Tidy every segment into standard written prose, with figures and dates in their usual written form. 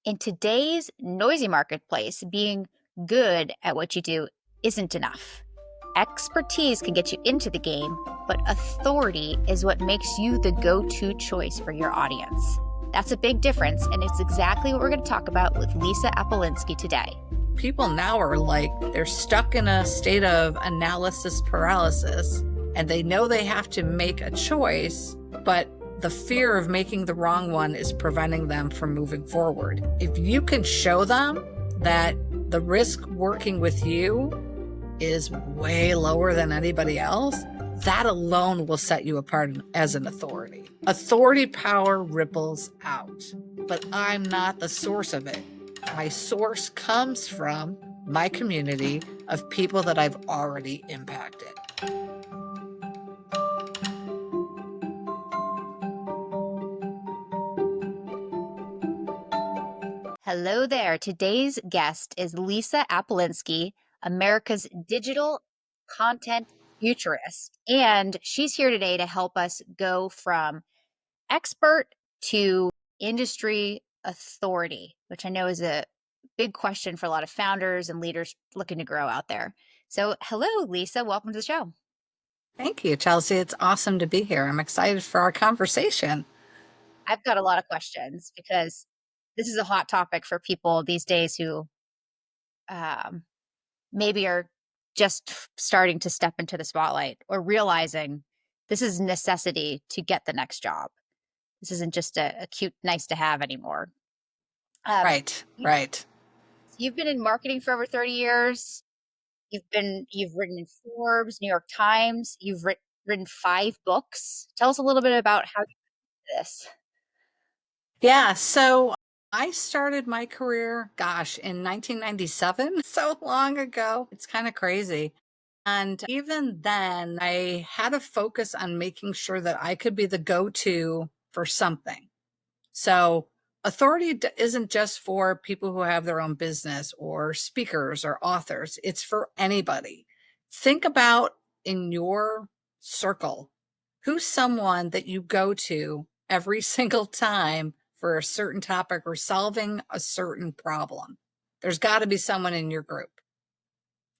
In today's noisy marketplace, being good at what you do isn't enough. Expertise can get you into the game, but authority is what makes you the go to choice for your audience. That's a big difference, and it's exactly what we're going to talk about with Lisa Apolinski today. People now are like, they're stuck in a state of analysis paralysis, and they know they have to make a choice, but the fear of making the wrong one is preventing them from moving forward. If you can show them that the risk working with you is way lower than anybody else, that alone will set you apart as an authority. Authority power ripples out, but I'm not the source of it. My source comes from my community of people that I've already impacted. Hello there. Today's guest is Lisa Apolinski, America's digital content futurist. And she's here today to help us go from expert to industry authority, which I know is a big question for a lot of founders and leaders looking to grow out there. So, hello, Lisa. Welcome to the show. Thank you, Chelsey. It's awesome to be here. I'm excited for our conversation. I've got a lot of questions because this is a hot topic for people these days who um, maybe are just starting to step into the spotlight or realizing this is a necessity to get the next job. This isn't just a cute, nice to have anymore. Right, You, right. you've been in marketing for over 30 years. You've written in Forbes, New York Times. You've written 5 books. Tell us a little bit about how you did this. Yeah, so I started my career, gosh, in 1997, so long ago. It's kind of crazy. And even then, I had a focus on making sure that I could be the go-to for something. So authority isn't just for people who have their own business or speakers or authors. It's for anybody. Think about in your circle, who's someone that you go to every single time for a certain topic or solving a certain problem. There's got to be someone in your group.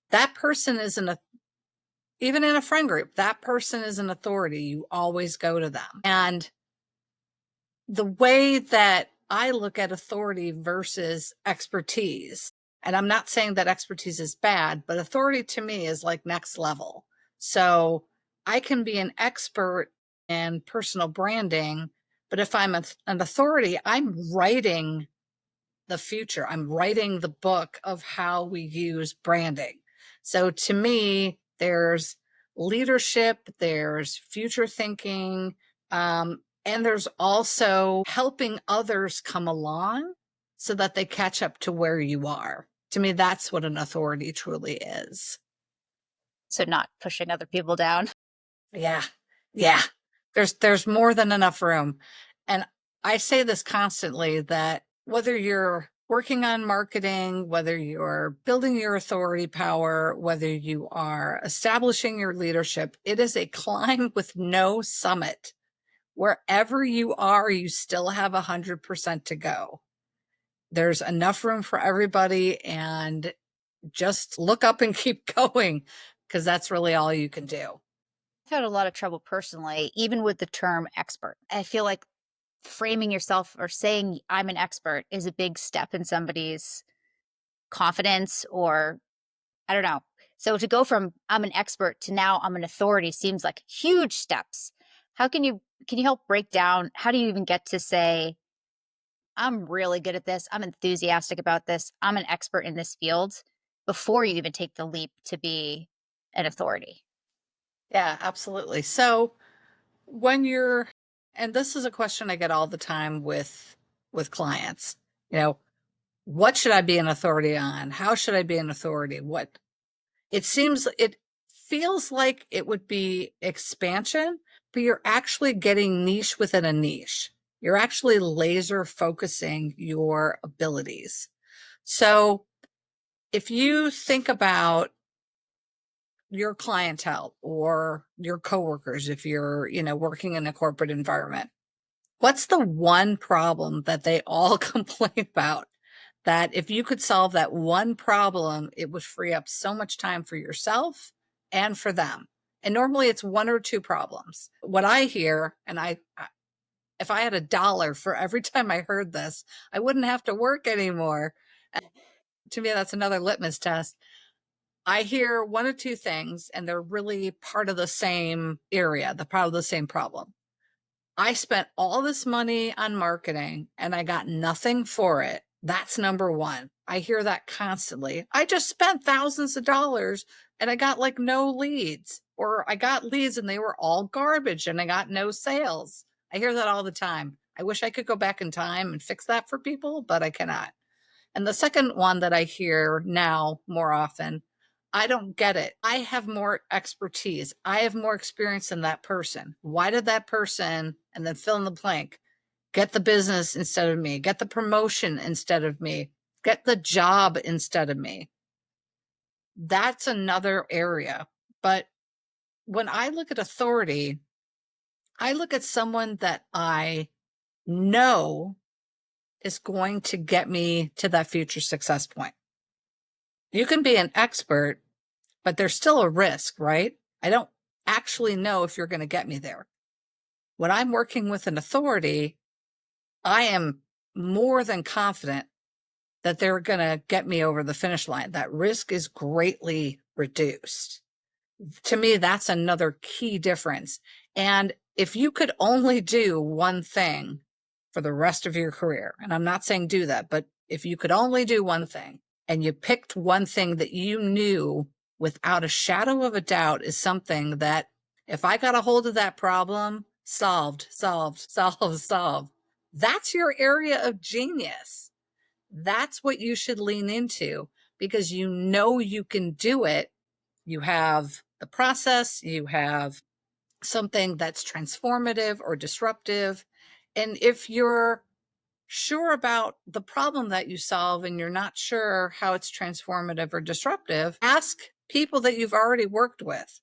That person is even in a friend group, that person is an authority. You always go to them. And the way that I look at authority versus expertise, and I'm not saying that expertise is bad, but authority to me is like next level. So I can be an expert in personal branding, but if I'm an authority, I'm writing the future. I'm writing the book of how we use branding. So to me, there's leadership, there's future thinking, and there's also helping others come along so that they catch up to where you are. To me, that's what an authority truly is. So, not pushing other people down. Yeah. Yeah. There's more than enough room. And I say this constantly that whether you're working on marketing, whether you're building your authority power, whether you are establishing your leadership, it is a climb with no summit. Wherever you are, you still have 100% to go. There's enough room for everybody, and just look up and keep going, because that's really all you can do. I've had a lot of trouble personally, even with the term expert. I feel like framing yourself or saying I'm an expert is a big step in somebody's confidence, or I don't know. So to go from I'm an expert to now I'm an authority seems like huge steps. How can you help break down how do you even get to say I'm really good at this, I'm enthusiastic about this, I'm an expert in this field before you even take the leap to be an authority? Yeah, absolutely. So when you're, and this is a question I get all the time with clients, you know, what should I be an authority on? How should I be an authority? What it feels like it would be expansion, but you're actually getting niche within a niche. You're actually laser focusing your abilities. So if you think about your clientele or your coworkers, if you're, working in a corporate environment, what's the one problem that they all complain about? that if you could solve that one problem, it would free up so much time for yourself and for them. And normally it's one or two problems. What I hear, and if I had a dollar for every time I heard this, I wouldn't have to work anymore. And to me, that's another litmus test. I hear one or two things, and they're really part of the same area, the part of the same problem. I spent all this money on marketing and I got nothing for it. That's number one. I hear that constantly. I just spent thousands of dollars and I got like no leads, or I got leads and they were all garbage and I got no sales. I hear that all the time. I wish I could go back in time and fix that for people, but I cannot. And the second one that I hear now more often, I don't get it. I have more expertise. I have more experience than that person. Why did that person, and then fill in the blank, get the business instead of me, get the promotion instead of me, get the job instead of me? That's another area. But when I look at authority, I look at someone that I know is going to get me to that future success point. You can be an expert, but there's still a risk, right? I don't actually know if you're going to get me there. When I'm working with an authority, I am more than confident that they're going to get me over the finish line. That risk is greatly reduced. To me, that's another key difference. And if you could only do one thing for the rest of your career, and I'm not saying do that, but if you could only do one thing and you picked one thing that you knew without a shadow of a doubt is something that if I got a hold of that problem, solved, solved, solved, solved, that's your area of genius. That's what you should lean into because you know you can do it. You have the process, you have something that's transformative or disruptive. And if you're sure about the problem that you solve and you're not sure how it's transformative or disruptive, ask people that you've already worked with.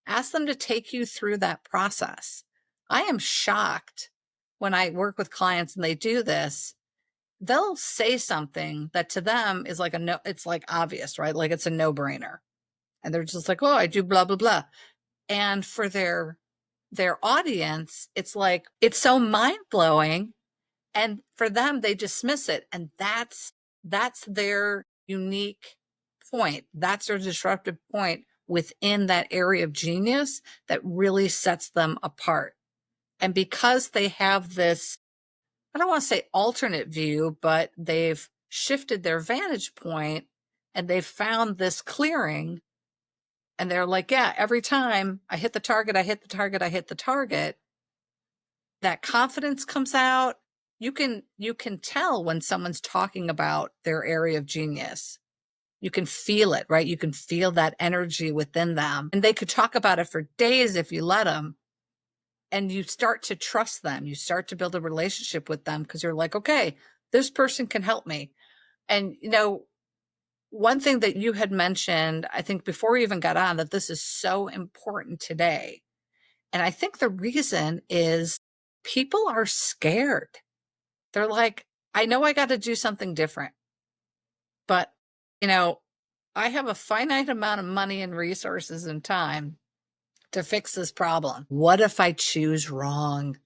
Ask them to take you through that process. I am shocked when I work with clients and they do this. They'll say something that to them is like a no, it's like obvious, right? Like it's a no brainer. And they're just like, oh, I do blah, blah, blah. And for their audience, it's like, it's so mind blowing. And for them, they dismiss it. And that's their unique point. That's their disruptive point within that area of genius that really sets them apart. And because they have this, I don't want to say alternate view, but they've shifted their vantage point and they've found this clearing. And they're like, yeah, every time I hit the target, I hit the target, I hit the target, that confidence comes out. You can tell when someone's talking about their area of genius. You can feel it, right? You can feel that energy within them. And they could talk about it for days if you let them. And you start to trust them. You start to build a relationship with them because you're like, okay, this person can help me. And, one thing that you had mentioned, I think before we even got on, that this is so important today. And I think the reason is people are scared. They're like, I know I got to do something different, but, you know, I have a finite amount of money and resources and time to fix this problem. What if I choose wrong?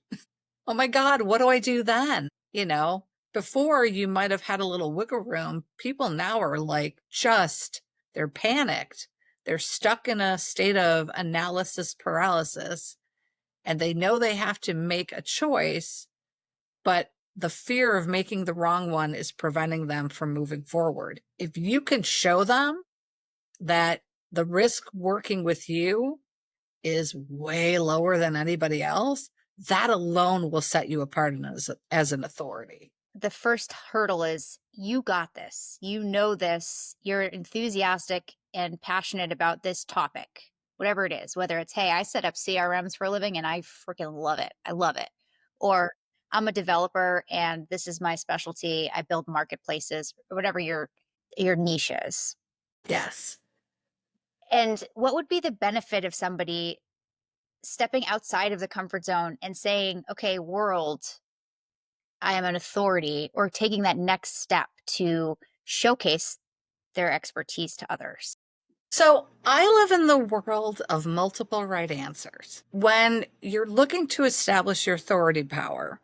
Oh my God, what do I do then? Before you might have had a little wiggle room. People now are like, they're panicked. They're stuck in a state of analysis paralysis and they know they have to make a choice, but the fear of making the wrong one is preventing them from moving forward. If you can show them that the risk working with you is way lower than anybody else, that alone will set you apart as an authority. The first hurdle is you got this. You know this. You're enthusiastic and passionate about this topic, whatever it is, whether it's, hey, I set up CRMs for a living and I freaking love it. I love it. Or I'm a developer and this is my specialty. I build marketplaces, or whatever your niche is. Yes. And what would be the benefit of somebody stepping outside of the comfort zone and saying, okay, world, I am an authority, or taking that next step to showcase their expertise to others? So I live in the world of multiple right answers. When you're looking to establish your authority power,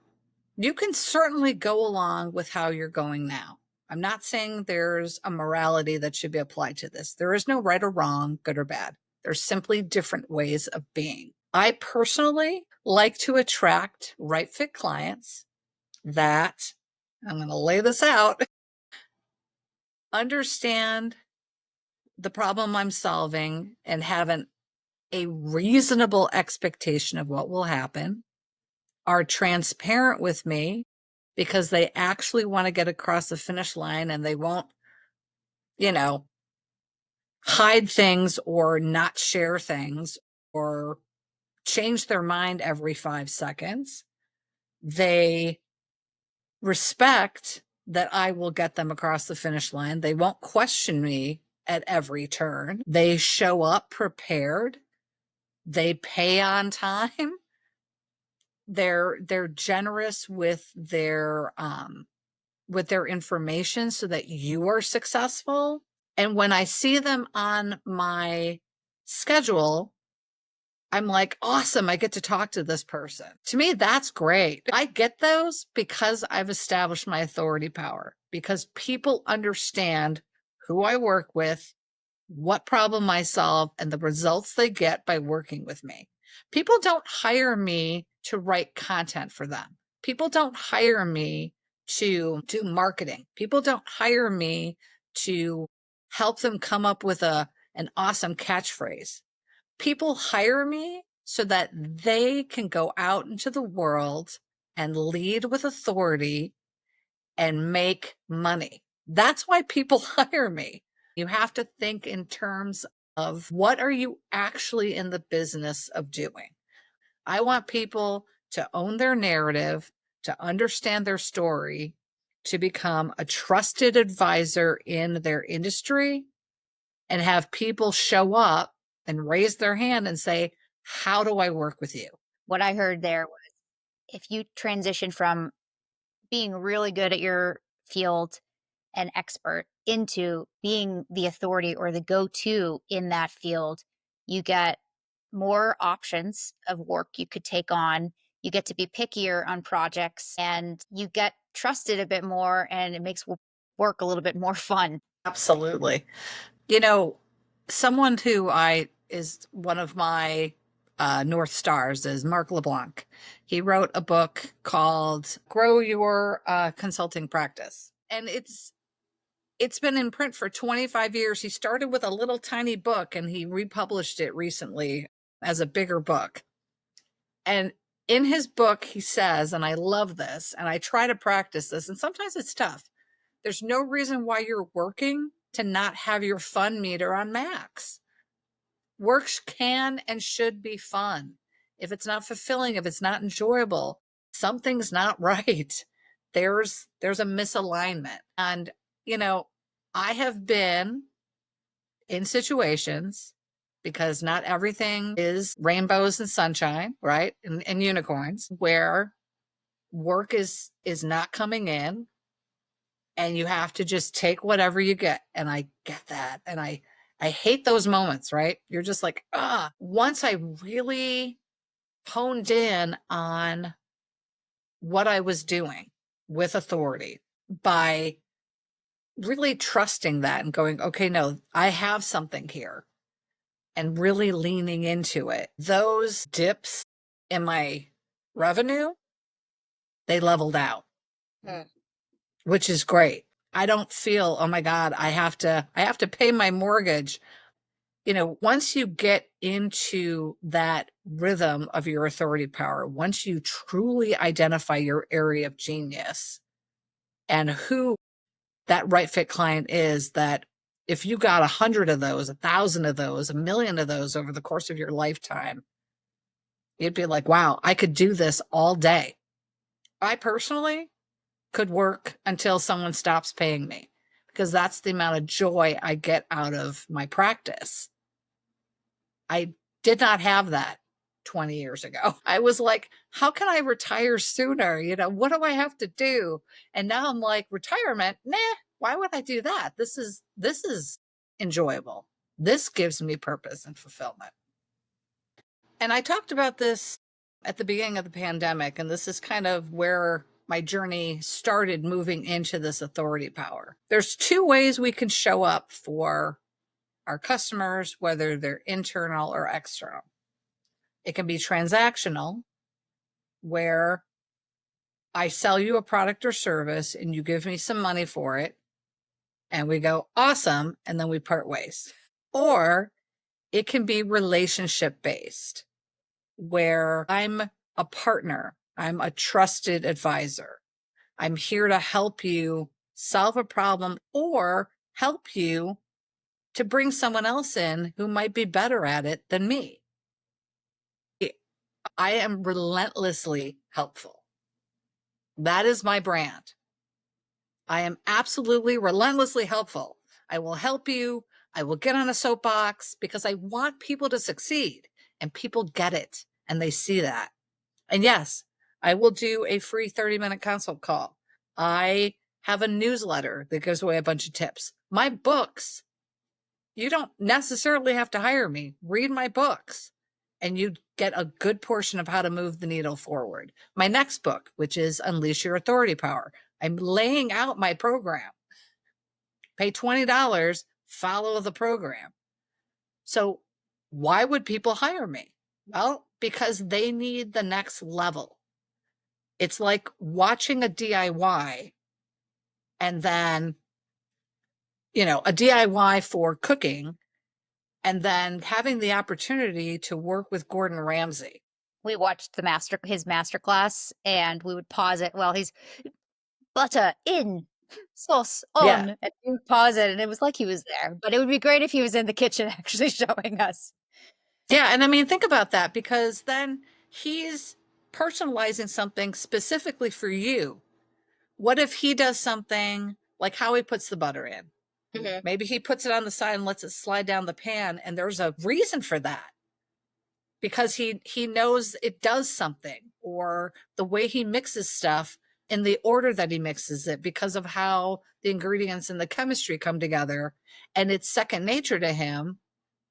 you can certainly go along with how you're going now. I'm not saying there's a morality that should be applied to this. There is no right or wrong, good or bad. There's simply different ways of being. I personally like to attract right fit clients that, I'm going to lay this out, understand the problem I'm solving and have a reasonable expectation of what will happen, are transparent with me because they actually want to get across the finish line and they won't, you know, hide things or not share things or change their mind every 5 seconds. They respect that I will get them across the finish line. They won't question me at every turn. They show up prepared. They pay on time. They're generous with their information so that you are successful. And when I see them on my schedule, I'm like, awesome, I get to talk to this person. To me, that's great. I get those because I've established my authority power, because people understand who I work with, what problem I solve, and the results they get by working with me. People don't hire me to write content for them. People don't hire me to do marketing. People don't hire me to help them come up with an awesome catchphrase. People hire me so that they can go out into the world and lead with authority and make money. That's why people hire me. You have to think in terms of what are you actually in the business of doing? I want people to own their narrative, to understand their story, to become a trusted advisor in their industry, and have people show up and raise their hand and say, how do I work with you? What I heard there was if you transition from being really good at your field and expert into being the authority or the go-to in that field, you get more options of work you could take on. You get to be pickier on projects and you get trusted a bit more and it makes work a little bit more fun. Absolutely. You know, someone who I is one of my North Stars is Mark LeBlanc. He wrote a book called Grow Your Consulting Practice. And it's been in print for 25 years. He started with a little tiny book and he republished it recently as a bigger book. And in his book, he says, and I love this, and I try to practice this, and sometimes it's tough. There's no reason why you're working to not have your fun meter on max. Work can and should be fun. If it's not fulfilling, if it's not enjoyable, something's not right. There's a misalignment. And you know, I have been in situations, because not everything is rainbows and sunshine, right? And unicorns, where work is not coming in and you have to just take whatever you get. And I get that. And I hate those moments, right? You're just like, once I really honed in on what I was doing with authority by really trusting that and going, okay, no, I have something here, and really leaning into it. Those dips in my revenue, they leveled out, Mm. which is great. I don't feel, oh my God, I have to pay my mortgage. You know, once you get into that rhythm of your authority power, once you truly identify your area of genius and who that right fit client is, that if you got 100 of those, 1,000 of those, 1,000,000 of those over the course of your lifetime, you'd be like, wow, I could do this all day. I personally could work until someone stops paying me, because that's the amount of joy I get out of my practice. I did not have that 20 years ago. I was like, how can I retire sooner? You know, what do I have to do? And now I'm like, retirement? Nah, Why would I do that? This is enjoyable. This gives me purpose and fulfillment. And I talked about this at the beginning of the pandemic, and this is kind of where my journey started moving into this authority power. There's two ways we can show up for our customers, whether they're internal or external. It can be transactional, where I sell you a product or service and you give me some money for it, and we go, awesome, and then we part ways. Or it can be relationship based, where I'm a partner, I'm a trusted advisor. I'm here to help you solve a problem or help you to bring someone else in who might be better at it than me. I am relentlessly helpful. That is my brand. I am absolutely relentlessly helpful. I will help you. I will get on a soapbox because I want people to succeed, and people get it and they see that. And yes, I will do a free 30-minute consult call. I have a newsletter that gives away a bunch of tips. My books, you don't necessarily have to hire me. Read my books and you get a good portion of how to move the needle forward. My next book, which is Unleash Your Authority Power, I'm laying out my program. Pay $20, follow the program. So why would people hire me? Well, because they need the next level. It's like watching a DIY and then, a DIY for cooking, and then having the opportunity to work with Gordon Ramsay. We watched his master class, and we would pause it while he's butter in, sauce Yeah. on, and we would pause it, and it was like he was there, but it would be great if he was in the kitchen actually showing us. Yeah. And I mean, think about that, because then he's personalizing something specifically for you. What if he does something like how he puts the butter in? Mhm. Maybe he puts it on the side and lets it slide down the pan, and there's a reason for that, because he knows it does something, or the way he mixes stuff in the order that he mixes it because of how the ingredients and the chemistry come together, and it's second nature to him.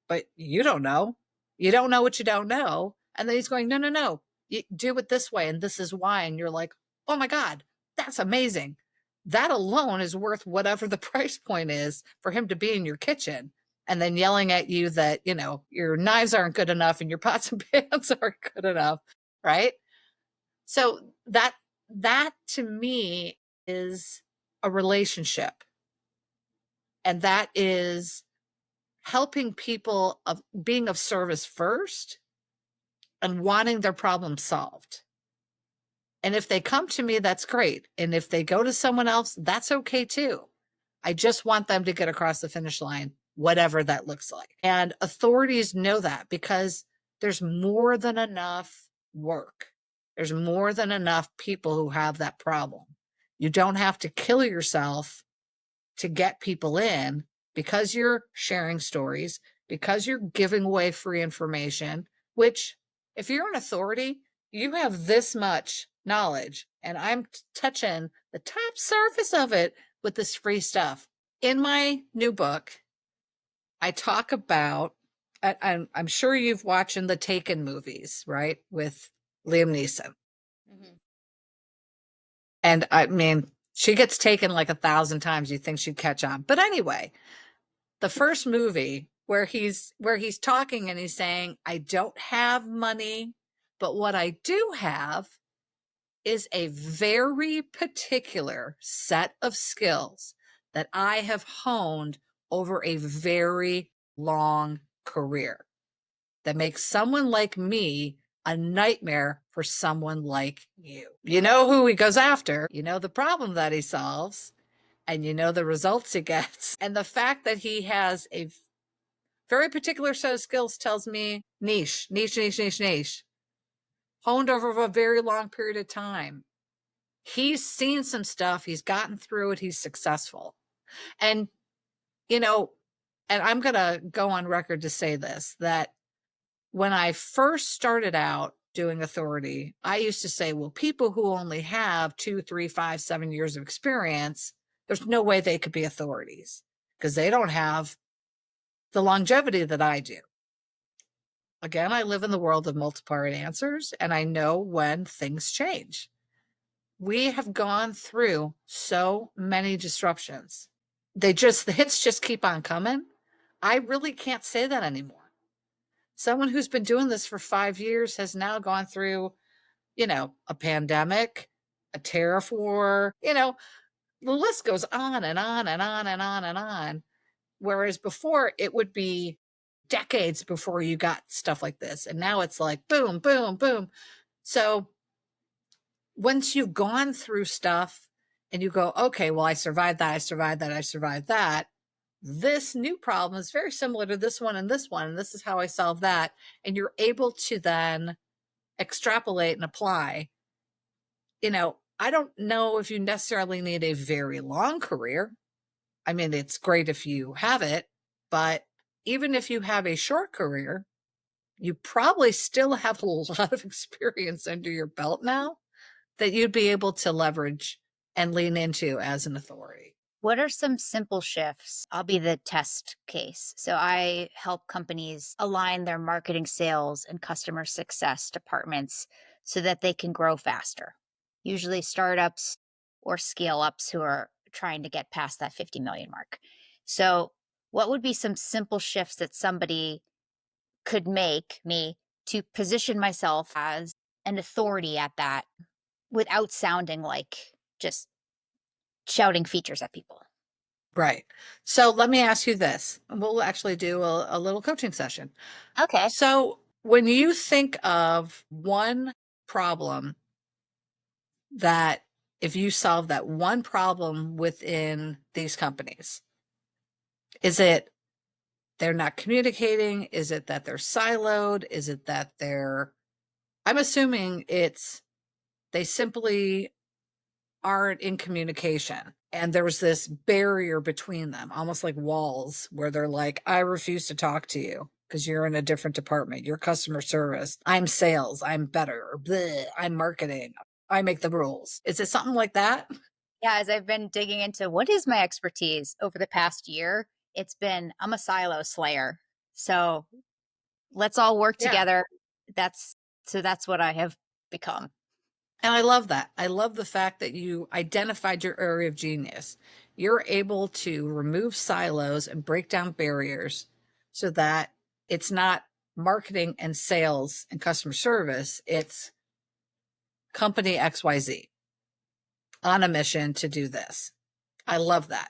But you don't know. You don't know what you don't know. And then he's going, no, no, no, you do it this way, and this is why. And you're like, oh my God, that's amazing. That alone is worth whatever the price point is for him to be in your kitchen and then yelling at you that, your knives aren't good enough and your pots and pans aren't good enough. Right. So that to me is a relationship. And that is helping people, of being of service first and wanting their problem solved. And if they come to me, that's great. And if they go to someone else, that's okay too. I just want them to get across the finish line, whatever that looks like. And authorities know that, because there's more than enough work. There's more than enough people who have that problem. You don't have to kill yourself to get people in, because you're sharing stories, because you're giving away free information, which, if you're an authority, you have this much knowledge, and I'm touching the top surface of it with this free stuff. In my new book, I talk about, I'm sure you've watched the Taken movies, right? With Liam Neeson. Mhm. And I mean, she gets taken like 1,000 times. You think she'd catch on. But anyway, the first movie where he's talking and he's saying, I don't have money, but what I do have is a very particular set of skills that I have honed over a very long career that makes someone like me a nightmare for someone like you. You know who he goes after, you know the problem that he solves, and you know the results he gets. And the fact that he has a very particular set of skills tells me niche, niche, niche, niche, niche, honed over a very long period of time. He's seen some stuff, he's gotten through it, he's successful. And, you know, and I'm going to go on record to say this, that when I first started out doing authority, I used to say, well, people who only have 2, 3, 5, 7 years of experience, There's no way they could be authorities because they don't have the longevity that I do. Again, I live in the world of multi-part answers, and I know when things change. We have gone through so many disruptions. The hits just keep on coming. I really can't say that anymore. Someone who's been doing this for 5 years has now gone through, a pandemic, a tariff war, the list goes on and on and on and on and on. Whereas before it would be decades before you got stuff like this. And now it's like boom, boom, boom. So once you've gone through stuff and you go, okay, well, I survived that, I survived that, I survived that. This new problem is very similar to this one and this one. And this is how I solved that. And you're able to then extrapolate and apply. I don't know if you necessarily need a very long career. I mean, it's great if you have it, but even if you have a short career, you probably still have a lot of experience under your belt now that you'd be able to leverage and lean into as an authority. What are some simple shifts? I'll be the test case. So I help companies align their marketing, sales, and customer success departments so that they can grow faster. Usually startups or scale ups who are trying to get past that 50 million mark. So, what would be some simple shifts that somebody could make me to position myself as an authority at that without sounding like just shouting features at people? Right. So let me ask you this. We'll actually do a little coaching session. Okay. So when you think of one problem that if you solve that one problem within these companies, is it they're not communicating? Is it that they're siloed? Is it that I'm assuming it's they simply aren't in communication. And there was this barrier between them, almost like walls, where they're like, I refuse to talk to you because you're in a different department. You're customer service. I'm sales. I'm better. Bleh, I'm marketing. I make the rules. Is it something like that? Yeah, as I've been digging into what is my expertise over the past year, it's been I'm a silo slayer. So let's all work Yeah. together. That's what I have become. And I love that. I love the fact that you identified your area of genius. You're able to remove silos and break down barriers so that it's not marketing and sales and customer service, it's company XYZ on a mission to do this. I love that.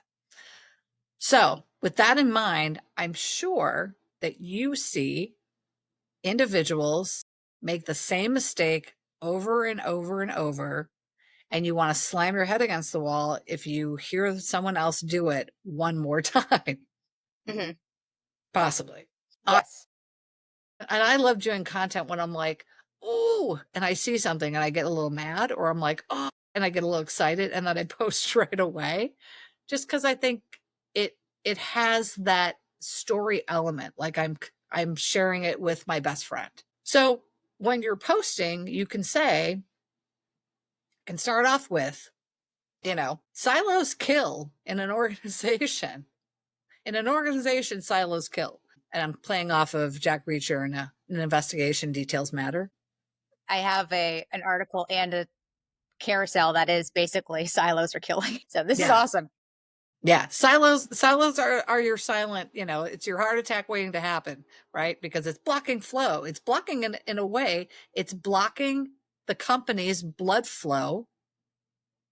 So, with that in mind, I'm sure that you see individuals make the same mistake over and over and over, and you want to slam your head against the wall if you hear someone else do it one more time, Hmm. possibly. Yes. And I love doing content when I'm like, oh, and I see something and I get a little mad, or I'm like, oh, and I get a little excited, and then I post right away, just because I think it has that story element. Like I'm sharing it with my best friend. So when you're posting, you can say and start off with, silos kill in an organization. In an organization, silos kill. And I'm playing off of Jack Reacher and an investigation details matter. I have an article and a carousel that is basically silos are killing. So this is Yeah. awesome. Yeah. Silos are your silent, it's your heart attack waiting to happen, right? Because it's blocking flow. It's blocking in a way, it's blocking the company's blood flow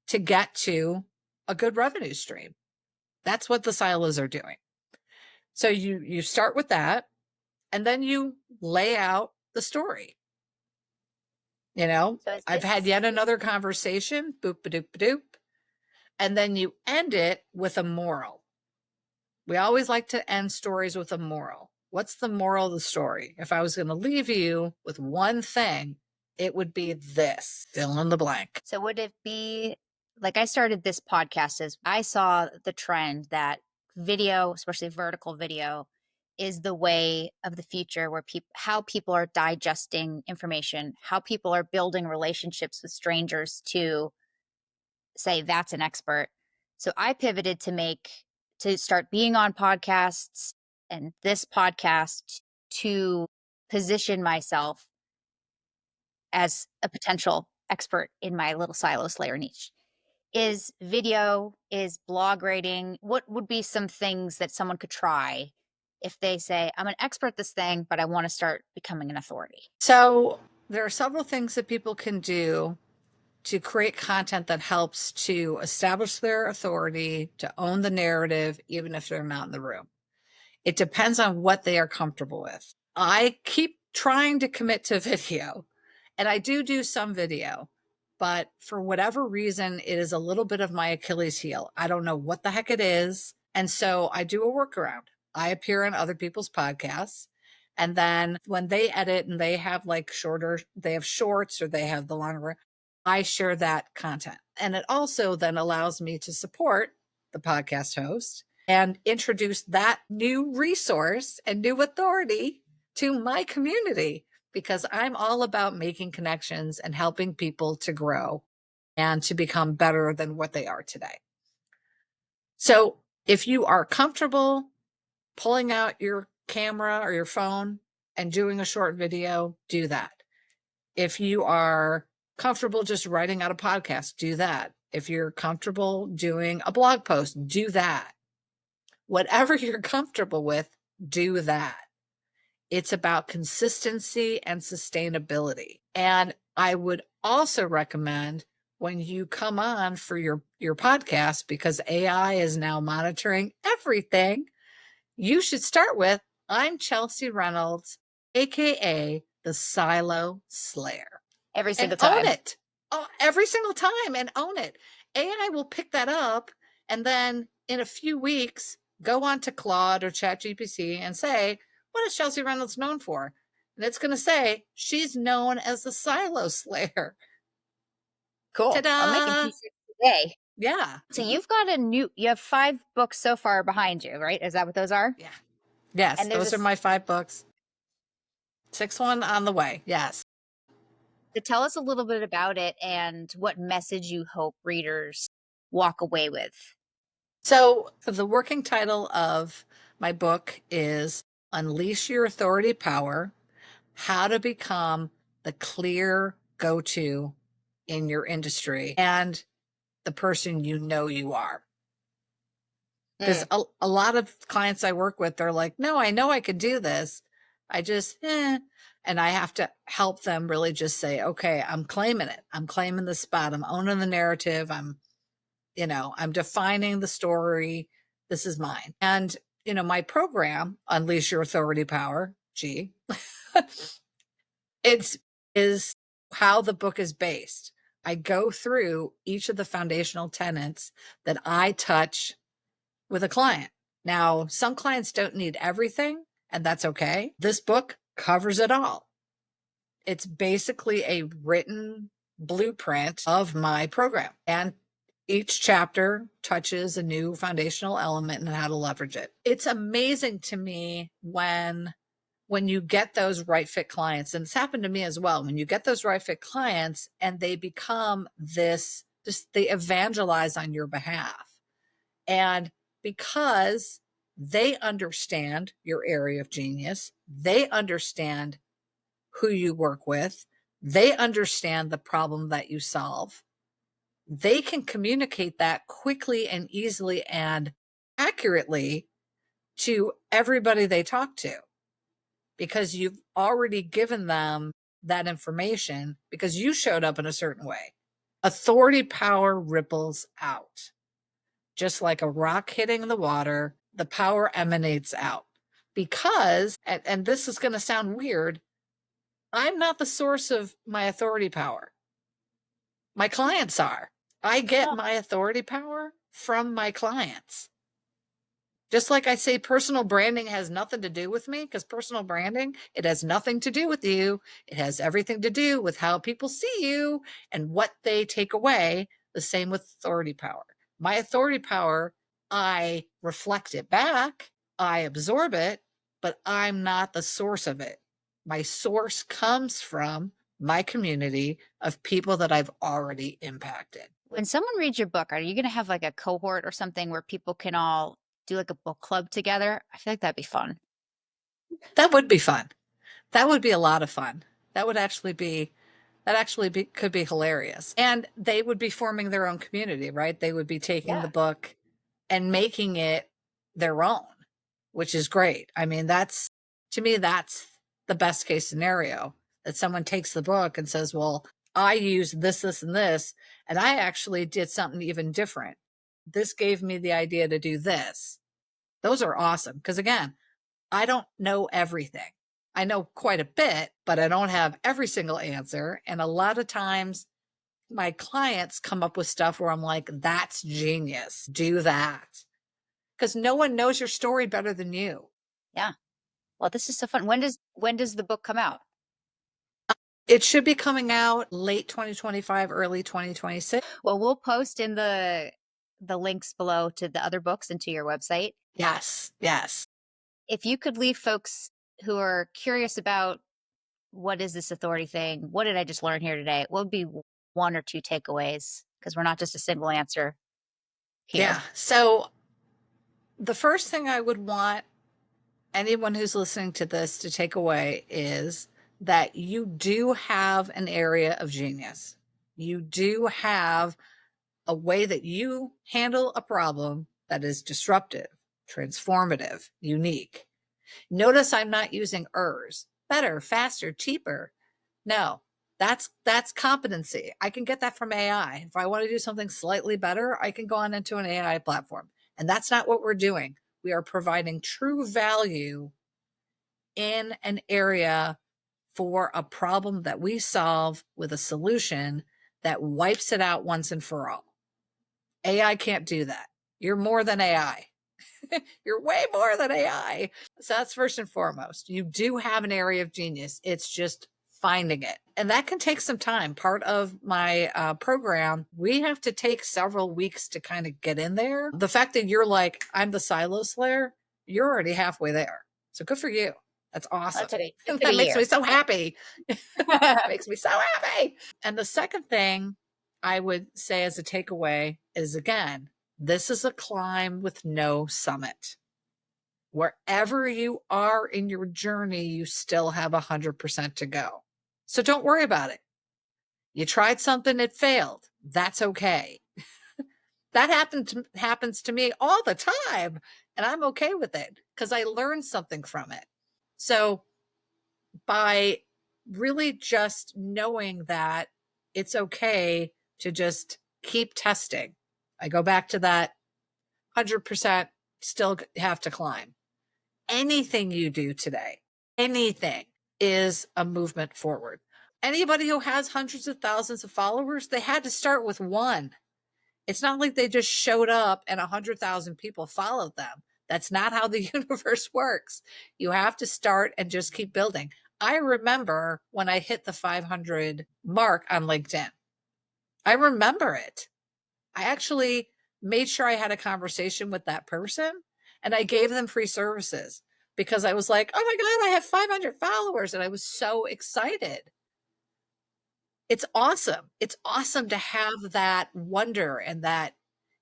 to get to a good revenue stream. That's what the silos are doing. So you start with that, and then you lay out the story. So is I've had this yet another conversation, boop ba doop ba doop, and then you end it with a moral. We always like to end stories with a moral. What's the moral of the story? If I was going to leave you with one thing, it would be this, fill in the blank. so would it be like I started this podcast as I saw the trend that video, especially vertical video, is the way of the future where people how people are digesting information, how people are building relationships with strangers to say that's an expert. So I pivoted to start being on podcasts and this podcast to position myself as a potential expert in my little silo slayer niche. Is video, is blog writing, what would be some things that someone could try if they say, I'm an expert at this thing, but I want to start becoming an authority? So there are several things that people can do to create content that helps to establish their authority, to own the narrative, even if they're not in the room. It depends on what they are comfortable with. I keep trying to commit to video, and I do some video, but for whatever reason, it is a little bit of my Achilles heel. I don't know what the heck it is. And so I do a workaround. I appear on other people's podcasts. And then when they edit and they have like they have shorts or they have the longer, I share that content. And it also then allows me to support the podcast host and introduce that new resource and new authority to my community, because I'm all about making connections and helping people to grow and to become better than what they are today. So if you are comfortable pulling out your camera or your phone and doing a short video, do that. If you are comfortable just writing out a podcast, do that. If you're comfortable doing a blog post, do that. Whatever you're comfortable with, do that. It's about consistency and sustainability. And I would also recommend when you come on for your podcast, because AI is now monitoring everything, you should start with, I'm Chelsey Reynolds, AKA the Silo Slayer, Every and single own time. it. Oh, every single time, and own it. AI will pick that up, and then in a few weeks, go on to Claude or ChatGPT and say, what is Chelsey Reynolds known for? And it's going to say, she's known as the Silo Slayer. Cool. I'm making Ta-da! t-shirts today. Yeah. So you have 5 books so far behind you, right? Is that what those are? Yeah. Yes, And there's those are my 5 books. 6th one on the way. Yes. to tell us a little bit about it and what message you hope readers walk away with. So the working title of my book is Unleash Your Authority Power: How to Become the Clear Go-To in Your Industry and the person you know you are. Because Mm. a lot of clients I work with, they're like, no, I know I could do this. I just, and I have to help them really just say, okay, I'm claiming it. I'm claiming the spot. I'm owning the narrative. I'm defining the story. This is mine. And, my program, Unleash Your Authority Power, it's is how the book is based. I go through each of the foundational tenets that I touch with a client. Now, some clients don't need everything, and that's okay. This book covers it all. It's basically a written blueprint of my program. And each chapter touches a new foundational element and how to leverage it. It's amazing to me when you get those right fit clients, and it's happened to me as well, when you get those right fit clients and they become they evangelize on your behalf. And because they understand your area of genius, they understand who you work with, they understand the problem that you solve, they can communicate that quickly and easily and accurately to everybody they talk to, because you've already given them that information because you showed up in a certain way. Authority power ripples out. Just like a rock hitting the water, the power emanates out. Because, and this is going to sound weird, I'm not the source of my authority power. My clients are. I get Oh, my authority power from my clients. Just like I say, personal branding has nothing to do with me, because personal branding, it has nothing to do with you. It has everything to do with how people see you and what they take away. The same with authority power. My authority power, I reflect it back, I absorb it, but I'm not the source of it. My source comes from my community of people that I've already impacted. When someone reads your book, are you gonna have, like, a cohort or something where people can all do, like, a book club together? I feel like that'd be fun. That would be fun. That would be a lot of fun. That would actually be that actually be could be hilarious. And they would be forming their own community, right? They would be taking Yeah, the book and making it their own, which is great. I mean, that's to me, that's the best case scenario that someone takes the book and says, well, I used this, this, and this, and I actually did something even different. This gave me the idea to do this. Those are awesome. Because again, I don't know everything. I know quite a bit, but I don't have every single answer. And a lot of times my clients come up with stuff where I'm like, that's genius. Do that. Because no one knows your story better than you. yeah. Well, this is so fun. When does the book come out? It should be coming out late 2025, early 2026. Well, we'll post in the links below to the other books and to your website. Yes, yes. If you could leave folks who are curious about what is this authority thing? What did I just learn here today? What would be one or two takeaways? Because we're not just a single answer Yeah. here. So the first thing I would want anyone who's listening to this to take away is that you do have an area of genius. You do have a way that you handle a problem that is disruptive, transformative, unique. Notice I'm not using ers, better, faster, cheaper. No, that's competency. I can get that from AI. If I want to do something slightly better, I can go on into an AI platform. And that's not what we're doing. We are providing true value in an area for a problem that we solve with a solution that wipes it out once and for all. AI can't do that. You're more than AI. You're way more than AI. So that's first and foremost. You do have an area of genius. It's just finding it. And that can take some time. Part of my program, we have to take several weeks to kind of get in there. The fact that you're like, I'm the silo slayer, you're already halfway there. So good for you. That's awesome. It took a That makes me year. so happy. Makes me so happy. And the second thing I would say as a takeaway is again, this is a climb with no summit. Wherever you are in your journey, you still have 100% to go. So don't worry about it. You tried something, it failed. That's okay. That happens to me all the time, and I'm okay with it because I learned something from it. So by really just knowing that it's okay to just keep testing. I go back to that 100% still have to climb. Anything you do today, anything is a movement forward. Anybody who has hundreds of thousands of followers, they had to start with one. It's not like they just showed up and 100,000 people followed them. That's not how the universe works. You have to start and just keep building. I remember when I hit the 500 mark on LinkedIn. I remember it. I actually made sure I had a conversation with that person and I gave them free services because I was like, oh my God, I have 500 followers. And I was so excited. It's awesome. It's awesome to have that wonder and that,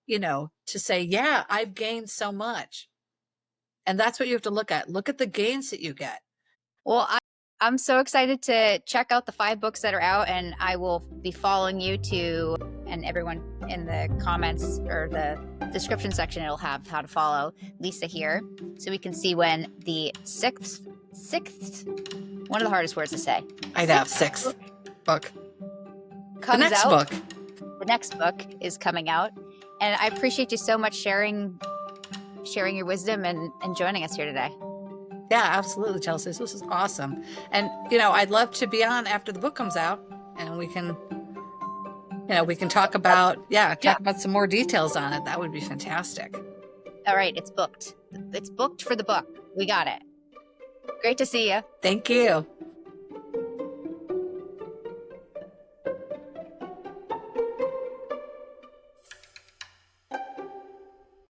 to say, yeah, I've gained so much. And that's what you have to look at. Look at the gains that you get. Well, I'm so excited to check out the 5 books that are out, and I will be following you to, and everyone in the comments or the description section, it'll have how to follow Lisa here, so we can see when the sixth, one of the hardest words to say. I know, sixth book. The Comes next out. book. The next book is coming out, and I appreciate you so much sharing your wisdom and joining us here today. Yeah, absolutely, Chelsey. This is awesome. And, I'd love to be on after the book comes out and we can, we can talk about, talk about some more details on it. That would be fantastic. All right, it's booked. It's booked for the book. We got it. Great to see you. Thank you.